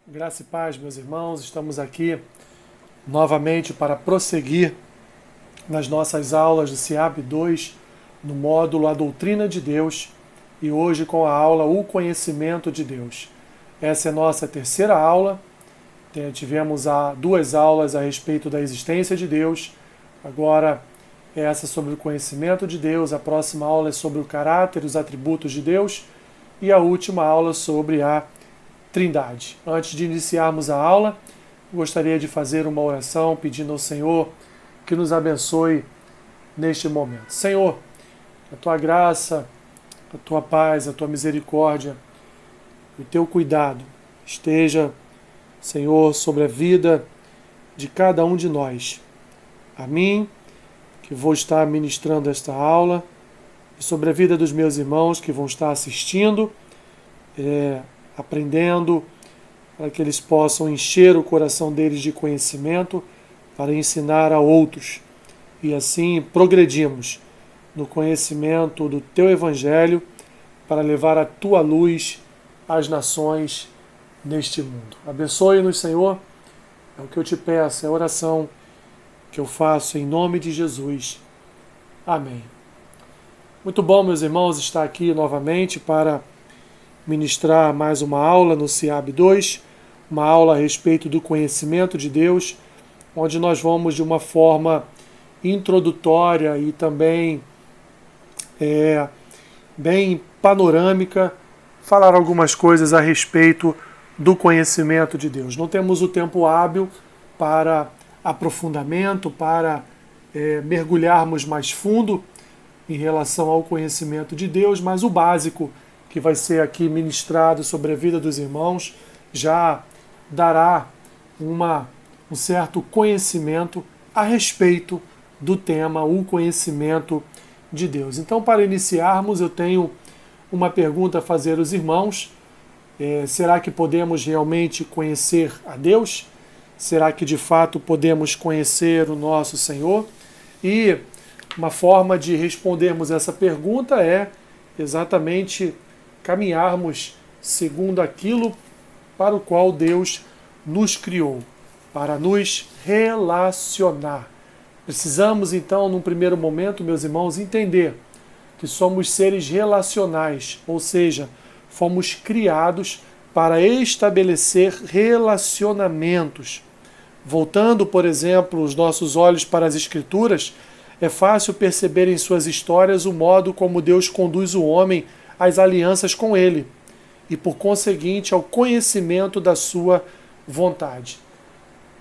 Graça e paz, meus irmãos, estamos aqui novamente para prosseguir nas nossas aulas do CIAB 2, no módulo A Doutrina de Deus, e hoje com a aula O Conhecimento de Deus. Essa é a nossa terceira aula. Tivemos duas aulas a respeito da existência de Deus, agora essa sobre o conhecimento de Deus, a próxima aula é sobre o caráter e os atributos de Deus, e a última aula sobre a Trindade. Antes de iniciarmos a aula, gostaria de fazer uma oração pedindo ao Senhor que nos abençoe neste momento. Senhor, a tua graça, a tua paz, a tua misericórdia, o teu cuidado esteja, Senhor, sobre a vida de cada um de nós. A mim, que vou estar ministrando esta aula, e sobre a vida dos meus irmãos que vão estar assistindo, aprendendo, para que eles possam encher o coração deles de conhecimento para ensinar a outros. E assim progredimos no conhecimento do Teu Evangelho para levar a Tua luz às nações neste mundo. Abençoe-nos, Senhor, é o que eu te peço, é a oração que eu faço em nome de Jesus. Amém. Muito bom, meus irmãos, estar aqui novamente para ministrar mais uma aula no CIAB 2, uma aula a respeito do conhecimento de Deus, onde nós vamos de uma forma introdutória e também bem panorâmica falar algumas coisas a respeito do conhecimento de Deus. Não temos o tempo hábil para aprofundamento, para mergulharmos mais fundo em relação ao conhecimento de Deus, mas o básico que vai ser aqui ministrado sobre a vida dos irmãos, já dará um certo conhecimento a respeito do tema, o conhecimento de Deus. Então, para iniciarmos, eu tenho uma pergunta a fazer aos irmãos. Será que podemos realmente conhecer a Deus? Será que de fato podemos conhecer o nosso Senhor? E uma forma de respondermos essa pergunta é exatamente caminharmos segundo aquilo para o qual Deus nos criou, para nos relacionar. Precisamos, então, num primeiro momento, meus irmãos, entender que somos seres relacionais, ou seja, fomos criados para estabelecer relacionamentos. Voltando, por exemplo, os nossos olhos para as Escrituras, é fácil perceber em suas histórias o modo como Deus conduz o homem às alianças com ele e, por conseguinte, ao conhecimento da sua vontade.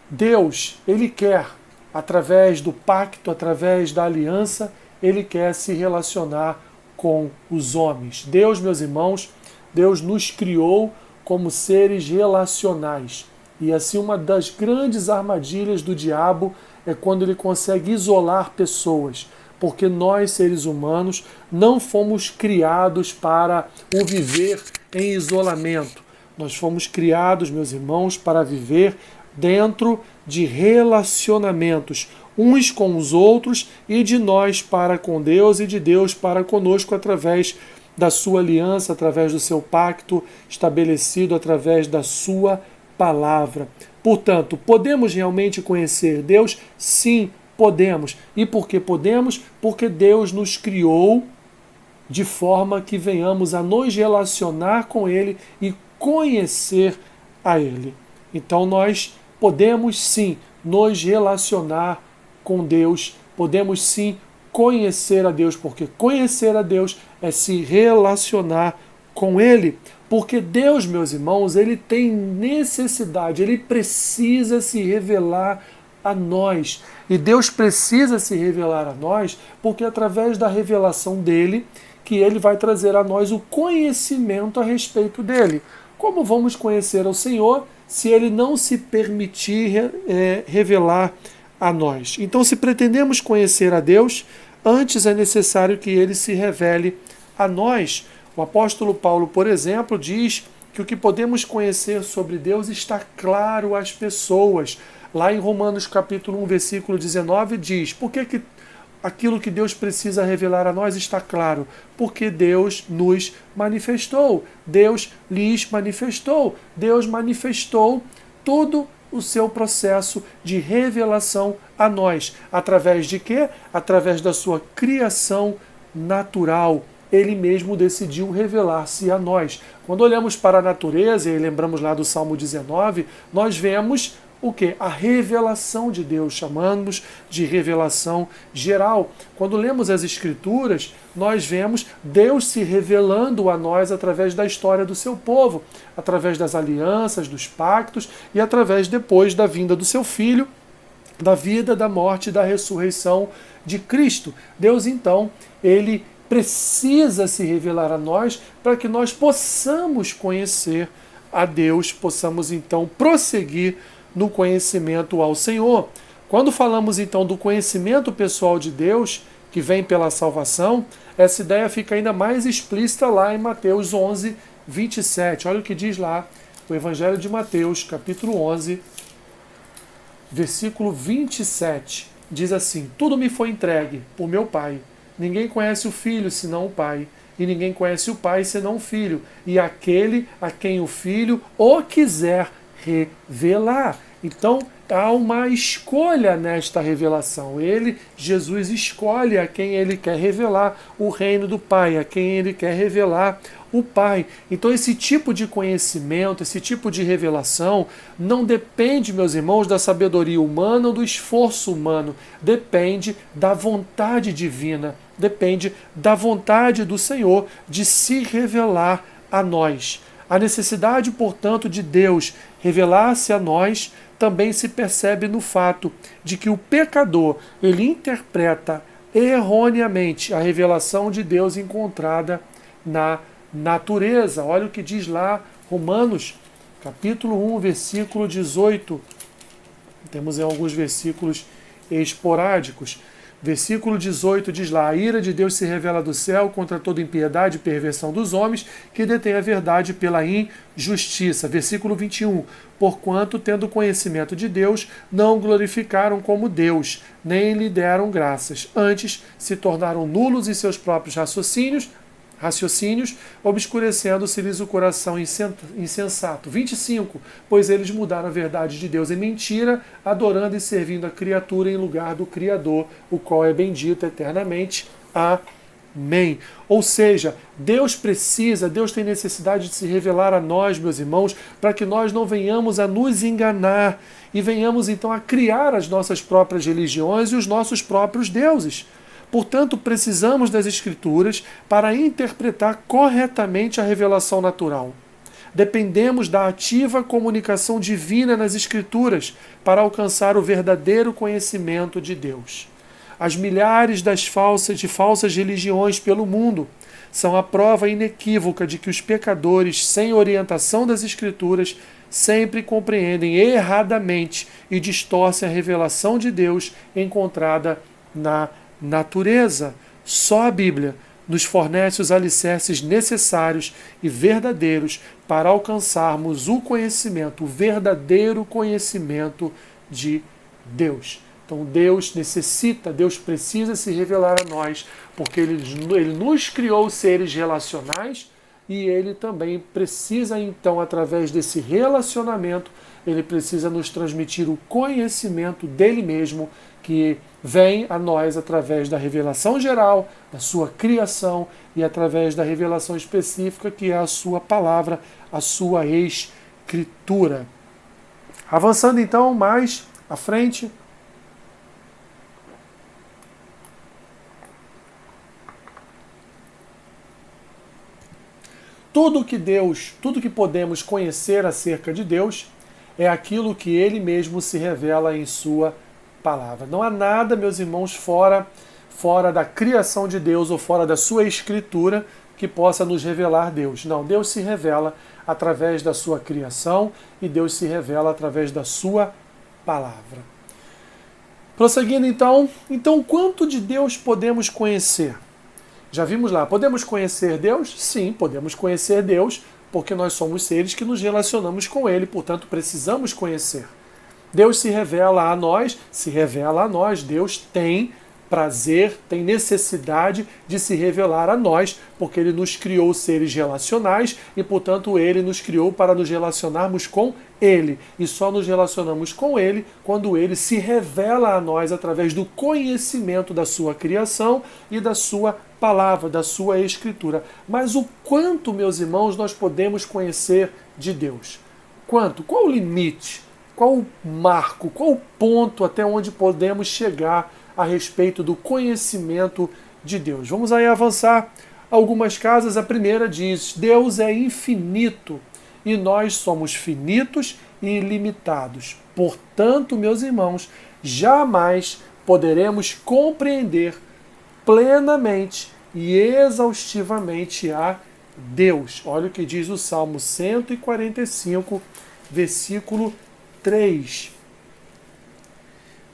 Deus, Ele quer, através do pacto, através da aliança, Ele quer se relacionar com os homens. Deus, meus irmãos, Deus nos criou como seres relacionais. E assim, uma das grandes armadilhas do diabo é quando ele consegue isolar pessoas, porque nós, seres humanos, não fomos criados para o viver em isolamento. Nós fomos criados, meus irmãos, para viver dentro de relacionamentos, uns com os outros, e de nós para com Deus e de Deus para conosco através da sua aliança, através do seu pacto estabelecido, através da sua palavra. Portanto, podemos realmente conhecer Deus? Sim, podemos. E por que podemos? Porque Deus nos criou de forma que venhamos a nos relacionar com Ele e conhecer a Ele. Então nós podemos sim nos relacionar com Deus, podemos sim conhecer a Deus, porque conhecer a Deus é se relacionar com Ele. Porque Deus, meus irmãos, Ele tem necessidade, Ele precisa se revelar a nós. E Deus precisa se revelar a nós porque é através da revelação dEle que Ele vai trazer a nós o conhecimento a respeito dEle. Como vamos conhecer ao Senhor se Ele não se permitir revelar a nós? Então, se pretendemos conhecer a Deus, antes é necessário que Ele se revele a nós. O apóstolo Paulo, por exemplo, diz que o que podemos conhecer sobre Deus está claro às pessoas. Lá em Romanos capítulo 1, versículo 19, diz: por que aquilo que Deus precisa revelar a nós está claro, porque Deus nos manifestou, Deus lhes manifestou, Deus manifestou todo o seu processo de revelação a nós. Através de quê? Através da sua criação natural. Ele mesmo decidiu revelar-se a nós. Quando olhamos para a natureza, e lembramos lá do Salmo 19, nós vemos o quê? A revelação de Deus, chamamos de revelação geral. Quando lemos as Escrituras, nós vemos Deus se revelando a nós através da história do seu povo, através das alianças, dos pactos e através depois da vinda do seu Filho, da vida, da morte e da ressurreição de Cristo. Deus, então, ele precisa se revelar a nós para que nós possamos conhecer a Deus, possamos então prosseguir no conhecimento ao Senhor. Quando falamos então do conhecimento pessoal de Deus, que vem pela salvação, essa ideia fica ainda mais explícita lá em Mateus 11, 27. Olha o que diz lá o Evangelho de Mateus, capítulo 11, versículo 27. Diz assim: tudo me foi entregue por meu Pai. Ninguém conhece o Filho senão o Pai, e ninguém conhece o Pai senão o Filho, e aquele a quem o Filho o quiser revelar. Então, há uma escolha nesta revelação. Jesus, escolhe a quem ele quer revelar o reino do Pai, a quem ele quer revelar o Pai. Então, esse tipo de conhecimento, esse tipo de revelação, não depende, meus irmãos, da sabedoria humana ou do esforço humano. Depende da vontade divina, depende da vontade do Senhor de se revelar a nós. A necessidade, portanto, de Deus revelar-se a nós também se percebe no fato de que o pecador, ele interpreta erroneamente a revelação de Deus encontrada na natureza. Olha o que diz lá Romanos, capítulo 1, versículo 18. Temos em alguns versículos esporádicos. Versículo 18 diz lá: a ira de Deus se revela do céu contra toda impiedade e perversão dos homens que detêm a verdade pela injustiça. Versículo 21. Porquanto, tendo conhecimento de Deus, não o glorificaram como Deus, nem lhe deram graças. Antes, se tornaram nulos em seus próprios raciocínios, obscurecendo-se-lhes o coração insensato. 25. Pois eles mudaram a verdade de Deus em mentira, adorando e servindo a criatura em lugar do Criador, o qual é bendito eternamente. Amém. Ou seja, Deus tem necessidade de se revelar a nós, meus irmãos, para que nós não venhamos a nos enganar e venhamos então a criar as nossas próprias religiões e os nossos próprios deuses. Portanto, precisamos das Escrituras para interpretar corretamente a revelação natural. Dependemos da ativa comunicação divina nas Escrituras para alcançar o verdadeiro conhecimento de Deus. As milhares de falsas religiões pelo mundo são a prova inequívoca de que os pecadores, sem orientação das Escrituras, sempre compreendem erradamente e distorcem a revelação de Deus encontrada na natureza. Só a Bíblia nos fornece os alicerces necessários e verdadeiros para alcançarmos o conhecimento, o verdadeiro conhecimento de Deus. Então Deus precisa se revelar a nós, porque Ele nos criou seres relacionais e Ele também precisa, então, através desse relacionamento, Ele precisa nos transmitir o conhecimento dele mesmo, que vem a nós através da revelação geral, da sua criação e através da revelação específica, que é a sua palavra, a sua escritura. Avançando então mais à frente. Tudo que podemos conhecer acerca de Deus é aquilo que Ele mesmo se revela em sua palavra. Não há nada, meus irmãos, fora da criação de Deus ou fora da sua escritura que possa nos revelar Deus. Não, Deus se revela através da sua criação e Deus se revela através da sua palavra. Prosseguindo então, quanto de Deus podemos conhecer? Já vimos lá, podemos conhecer Deus? Sim, podemos conhecer Deus, porque nós somos seres que nos relacionamos com Ele, portanto precisamos conhecer. Deus se revela a nós, Deus tem prazer, tem necessidade de se revelar a nós, porque Ele nos criou seres relacionais e, portanto, Ele nos criou para nos relacionarmos com Ele. E só nos relacionamos com Ele quando Ele se revela a nós através do conhecimento da sua criação e da sua palavra, da sua escritura. Mas o quanto, meus irmãos, nós podemos conhecer de Deus? Quanto? Qual o limite? Qual o marco? Qual o ponto até onde podemos chegar a respeito do conhecimento de Deus? Vamos aí avançar algumas casas. A primeira diz: Deus é infinito e nós somos finitos e ilimitados. Portanto, meus irmãos, jamais poderemos compreender plenamente e exaustivamente a Deus. Olha o que diz o Salmo 145, versículo 3.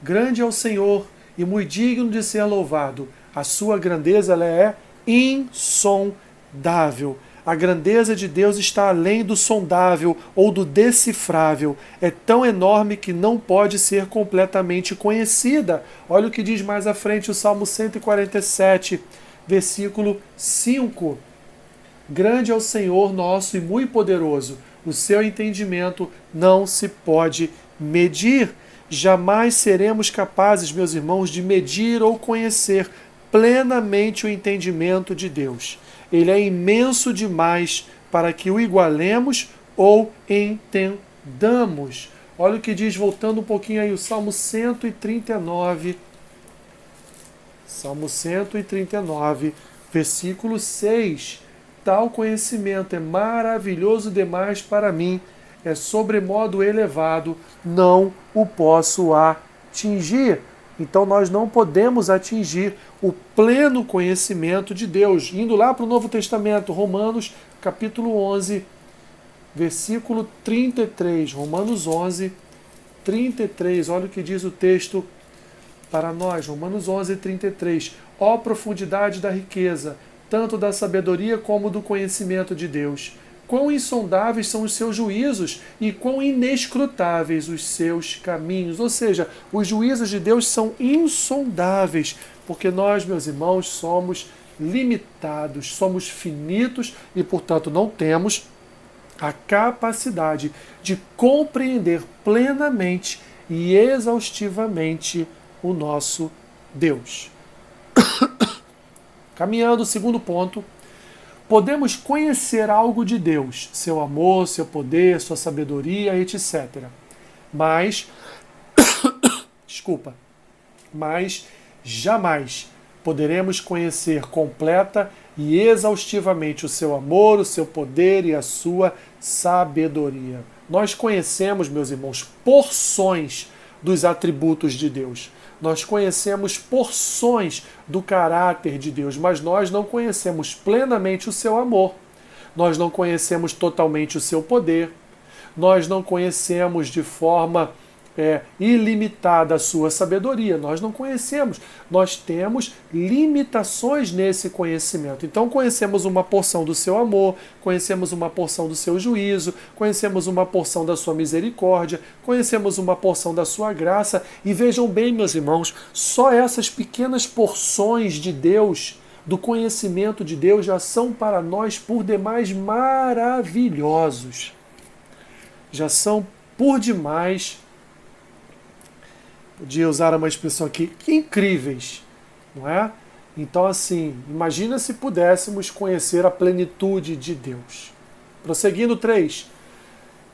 Grande é o Senhor e muito digno de ser louvado. A sua grandeza ela é insondável. A grandeza de Deus está além do sondável ou do decifrável. É tão enorme que não pode ser completamente conhecida. Olha o que diz mais à frente o Salmo 147, versículo 5. Grande é o Senhor nosso e muito poderoso. O seu entendimento não se pode medir. Jamais seremos capazes, meus irmãos, de medir ou conhecer plenamente o entendimento de Deus. Ele é imenso demais para que o igualemos ou entendamos. Olha o que diz, voltando um pouquinho aí, o Salmo 139. Salmo 139, versículo 6. Tal conhecimento é maravilhoso demais para mim, é sobremodo elevado, não o posso atingir. Então nós não podemos atingir o pleno conhecimento de Deus. Indo lá para o Novo Testamento, Romanos capítulo 11, versículo 33. Romanos 11, 33. Olha o que diz o texto para nós. Romanos 11, 33. Ó profundidade da riqueza, tanto da sabedoria como do conhecimento de Deus. Quão insondáveis são os seus juízos e quão inescrutáveis os seus caminhos. Ou seja, os juízos de Deus são insondáveis, porque nós, meus irmãos, somos limitados, somos finitos e, portanto, não temos a capacidade de compreender plenamente e exaustivamente o nosso Deus. Caminhando, segundo ponto, podemos conhecer algo de Deus, seu amor, seu poder, sua sabedoria, etc. Mas jamais poderemos conhecer completa e exaustivamente o seu amor, o seu poder e a sua sabedoria. Nós conhecemos, meus irmãos, porções dos atributos de Deus. Nós conhecemos porções do caráter de Deus, mas nós não conhecemos plenamente o seu amor. Nós não conhecemos totalmente o seu poder. Nós não conhecemos de forma ilimitada a sua sabedoria. Nós não conhecemos. Nós temos limitações nesse conhecimento. Então conhecemos uma porção do seu amor, conhecemos uma porção do seu juízo, conhecemos uma porção da sua misericórdia, conhecemos uma porção da sua graça. E vejam bem, meus irmãos, só essas pequenas porções de Deus, do conhecimento de Deus, já são para nós por demais maravilhosos. Já são por demais, podia usar uma expressão aqui, que incríveis, não é? Então, assim, imagina se pudéssemos conhecer a plenitude de Deus. Prosseguindo, 3.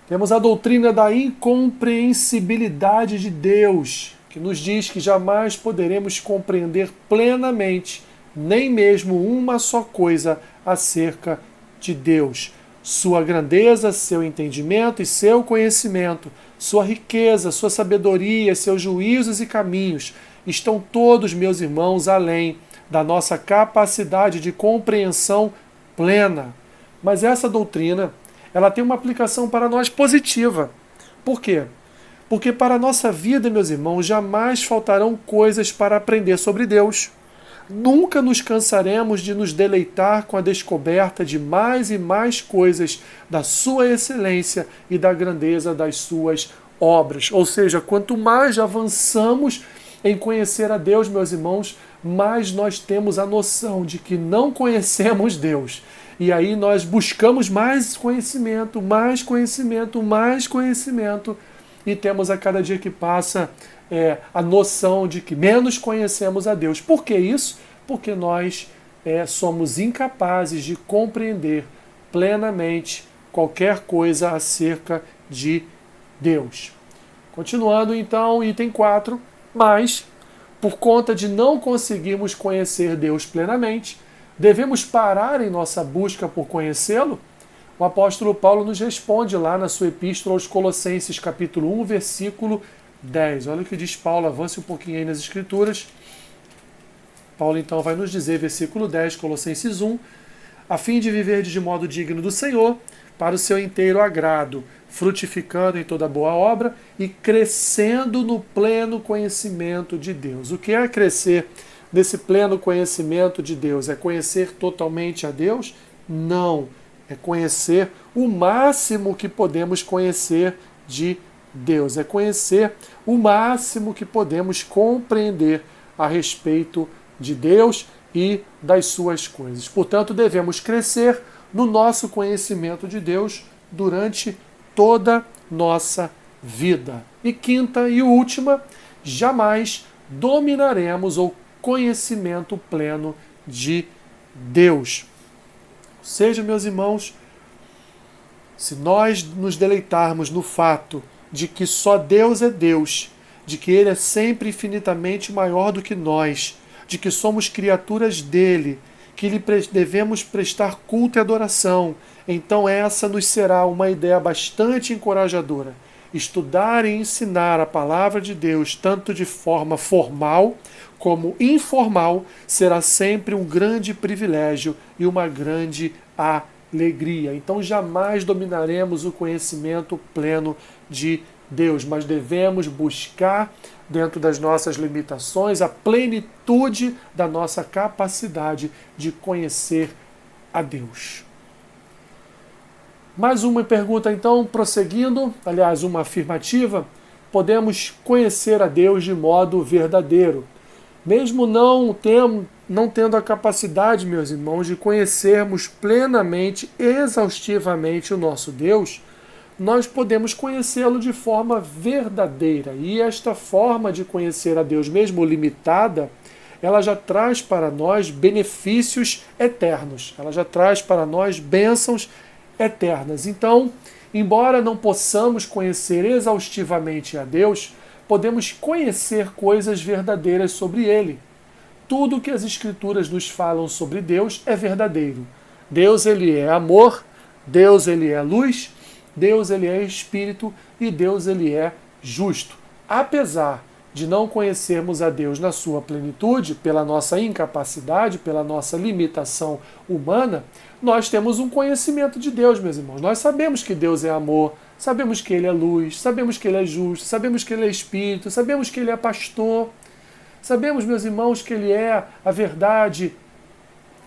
Temos a doutrina da incompreensibilidade de Deus, que nos diz que jamais poderemos compreender plenamente nem mesmo uma só coisa acerca de Deus. Sua grandeza, seu entendimento e seu conhecimento, sua riqueza, sua sabedoria, seus juízos e caminhos estão todos, meus irmãos, além da nossa capacidade de compreensão plena. Mas essa doutrina, ela tem uma aplicação para nós positiva. Por quê? Porque para a nossa vida, meus irmãos, jamais faltarão coisas para aprender sobre Deus. Nunca nos cansaremos de nos deleitar com a descoberta de mais e mais coisas da sua excelência e da grandeza das suas obras. Ou seja, quanto mais avançamos em conhecer a Deus, meus irmãos, mais nós temos a noção de que não conhecemos Deus. E aí nós buscamos mais conhecimento, mais conhecimento, mais conhecimento, e temos a cada dia que passa a noção de que menos conhecemos a Deus. Por que isso? Porque nós somos incapazes de compreender plenamente qualquer coisa acerca de Deus. Continuando então, item 4, mas, por conta de não conseguirmos conhecer Deus plenamente, devemos parar em nossa busca por conhecê-lo? O apóstolo Paulo nos responde lá na sua epístola aos Colossenses, capítulo 1, versículo 10. Olha o que diz Paulo, avance um pouquinho aí nas Escrituras. Paulo então vai nos dizer, versículo 10, Colossenses 1, a fim de viver de modo digno do Senhor, para o seu inteiro agrado, frutificando em toda boa obra e crescendo no pleno conhecimento de Deus. O que é crescer nesse pleno conhecimento de Deus? É conhecer totalmente a Deus? Não. É conhecer o máximo que podemos conhecer de Deus. É conhecer o máximo que podemos compreender a respeito de Deus e das suas coisas. Portanto, devemos crescer no nosso conhecimento de Deus durante toda nossa vida. E quinta e última, jamais dominaremos o conhecimento pleno de Deus. Ou seja, meus irmãos, se nós nos deleitarmos no fato de que só Deus é Deus, de que Ele é sempre infinitamente maior do que nós, de que somos criaturas dele, que lhe devemos prestar culto e adoração, então essa nos será uma ideia bastante encorajadora. Estudar e ensinar a palavra de Deus, tanto de forma formal como informal, será sempre um grande privilégio e uma grande alegria. Então jamais dominaremos o conhecimento pleno de Deus, mas devemos buscar, dentro das nossas limitações, a plenitude da nossa capacidade de conhecer a Deus. Mais uma pergunta então, prosseguindo, aliás, uma afirmativa: podemos conhecer a Deus de modo verdadeiro, mesmo não tendo a capacidade, meus irmãos, de conhecermos plenamente, exaustivamente o nosso Deus. Nós podemos conhecê-lo de forma verdadeira. E esta forma de conhecer a Deus, mesmo limitada, ela já traz para nós benefícios eternos. Ela já traz para nós bênçãos eternas. Então, embora não possamos conhecer exaustivamente a Deus, podemos conhecer coisas verdadeiras sobre Ele. Tudo que as Escrituras nos falam sobre Deus é verdadeiro. Deus, Ele é amor, Deus, Ele é luz, Deus, Ele é Espírito e Deus, Ele é justo. Apesar de não conhecermos a Deus na sua plenitude, pela nossa incapacidade, pela nossa limitação humana, nós temos um conhecimento de Deus, meus irmãos. Nós sabemos que Deus é amor, sabemos que Ele é luz, sabemos que Ele é justo, sabemos que Ele é Espírito, sabemos que Ele é pastor, sabemos, meus irmãos, que Ele é a verdade,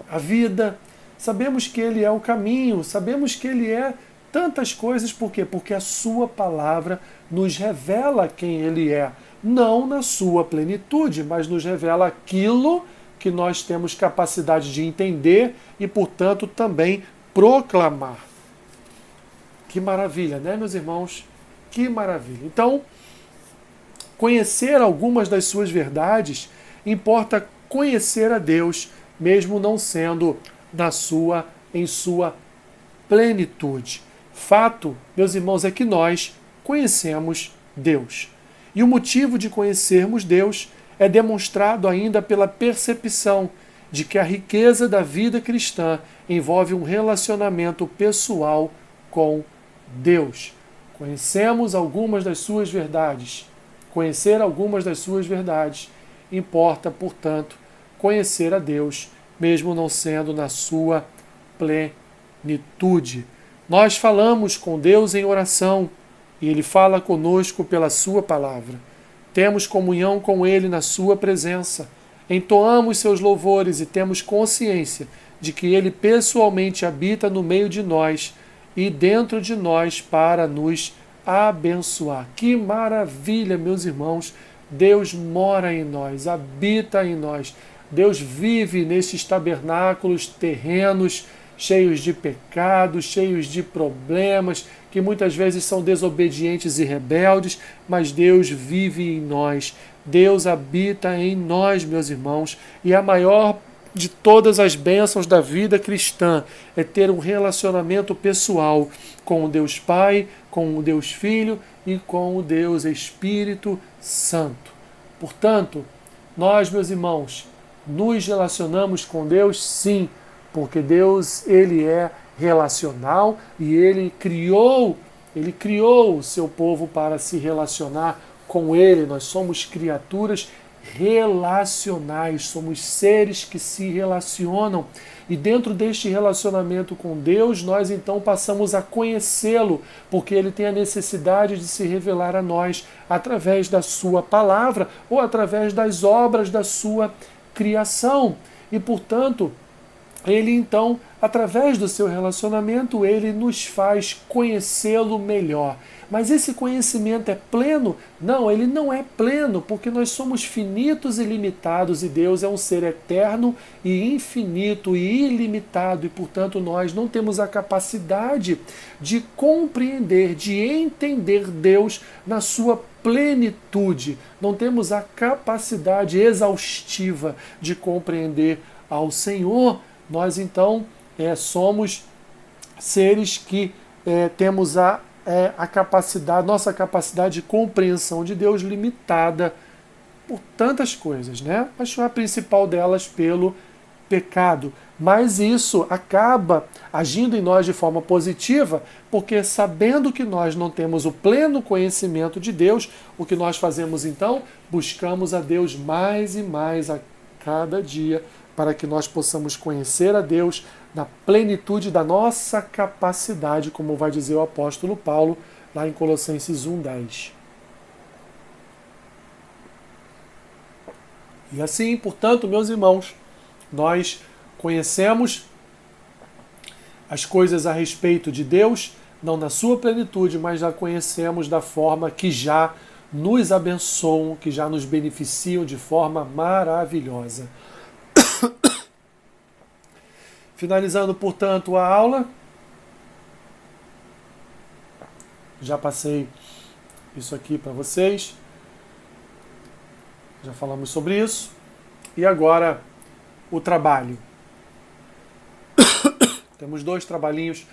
a vida, sabemos que Ele é o caminho, sabemos que Ele é tantas coisas. Por quê? Porque a sua palavra nos revela quem Ele é. Não na sua plenitude, mas nos revela aquilo que nós temos capacidade de entender e, portanto, também proclamar. Que maravilha, né, meus irmãos? Que maravilha. Então, conhecer algumas das suas verdades importa conhecer a Deus, mesmo não sendo em sua plenitude. Fato, meus irmãos, é que nós conhecemos Deus. E o motivo de conhecermos Deus é demonstrado ainda pela percepção de que a riqueza da vida cristã envolve um relacionamento pessoal com Deus. Conhecemos algumas das suas verdades. Conhecer algumas das suas verdades importa, portanto, conhecer a Deus, mesmo não sendo na sua plenitude. Nós falamos com Deus em oração e Ele fala conosco pela sua palavra. Temos comunhão com Ele na sua presença. Entoamos seus louvores e temos consciência de que Ele pessoalmente habita no meio de nós e dentro de nós para nos abençoar. Que maravilha, meus irmãos! Deus mora em nós, habita em nós. Deus vive nesses tabernáculos terrenos, cheios de pecados, cheios de problemas, que muitas vezes são desobedientes e rebeldes, mas Deus vive em nós. Deus habita em nós, meus irmãos, e a maior de todas as bênçãos da vida cristã é ter um relacionamento pessoal com o Deus Pai, com o Deus Filho e com o Deus Espírito Santo. Portanto, nós, meus irmãos, nos relacionamos com Deus, sim, porque Deus, ele é relacional e ele criou o seu povo para se relacionar com ele. Nós somos criaturas relacionais, somos seres que se relacionam. E dentro deste relacionamento com Deus, nós então passamos a conhecê-lo, porque ele tem a necessidade de se revelar a nós através da sua palavra ou através das obras da sua criação. E, portanto, ele então, através do seu relacionamento, ele nos faz conhecê-lo melhor. Mas esse conhecimento é pleno? Não, ele não é pleno, porque nós somos finitos e limitados e Deus é um ser eterno e infinito e ilimitado e, portanto, nós não temos a capacidade de compreender, de entender Deus na sua plenitude. Não temos a capacidade exaustiva de compreender ao Senhor. Nós, então, somos seres que temos a capacidade, nossa capacidade de compreensão de Deus limitada por tantas coisas, né? Mas a principal delas pelo pecado. Mas isso acaba agindo em nós de forma positiva, porque sabendo que nós não temos o pleno conhecimento de Deus, o que nós fazemos então? Buscamos a Deus mais e mais a cada dia, para que nós possamos conhecer a Deus na plenitude da nossa capacidade, como vai dizer o apóstolo Paulo lá em Colossenses 1:10. E assim, portanto, meus irmãos, nós conhecemos as coisas a respeito de Deus, não na sua plenitude, mas já conhecemos da forma que já nos abençoam, que já nos beneficiam de forma maravilhosa. Finalizando, portanto, a aula. Já passei isso aqui para vocês. Já falamos sobre isso. E agora, o trabalho. Temos 2 trabalhinhos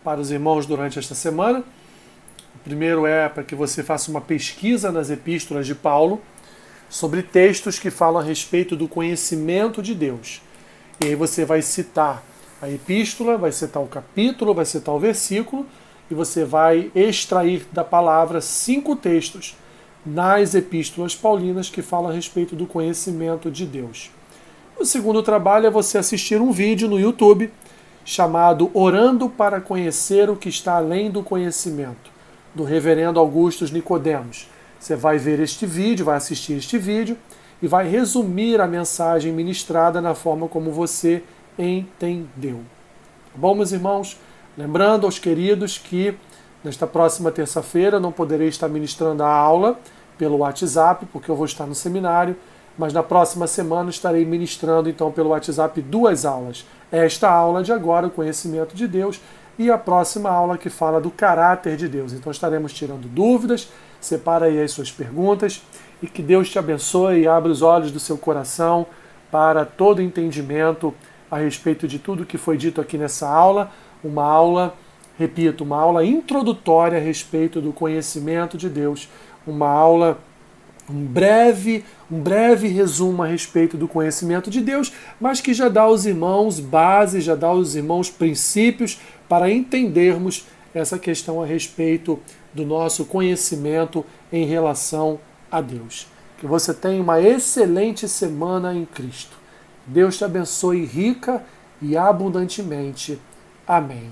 para os irmãos durante esta semana. O primeiro é para que você faça uma pesquisa nas epístolas de Paulo sobre textos que falam a respeito do conhecimento de Deus. E aí você vai citar a epístola, vai citar o capítulo, vai citar o versículo, e você vai extrair da palavra 5 textos nas epístolas paulinas que falam a respeito do conhecimento de Deus. O segundo trabalho é você assistir um vídeo no YouTube chamado Orando para Conhecer o que está além do conhecimento, do reverendo Augustus Nicodemos. Você vai ver este vídeo, vai assistir este vídeo, e vai resumir a mensagem ministrada na forma como você entendeu. Tá bom, meus irmãos? Lembrando aos queridos que nesta próxima terça-feira não poderei estar ministrando a aula pelo WhatsApp, porque eu vou estar no seminário, mas na próxima semana estarei ministrando então pelo WhatsApp 2 aulas. Esta aula de agora, o conhecimento de Deus, e a próxima aula que fala do caráter de Deus. Então estaremos tirando dúvidas, separa aí as suas perguntas, e que Deus te abençoe e abra os olhos do seu coração para todo entendimento a respeito de tudo que foi dito aqui nessa aula. Uma aula, repito, uma aula introdutória a respeito do conhecimento de Deus. Uma aula, um breve resumo a respeito do conhecimento de Deus, mas que já dá aos irmãos bases, já dá aos irmãos princípios para entendermos essa questão a respeito do nosso conhecimento em relação a Deus. Que você tenha uma excelente semana em Cristo. Deus te abençoe rica e abundantemente. Amém.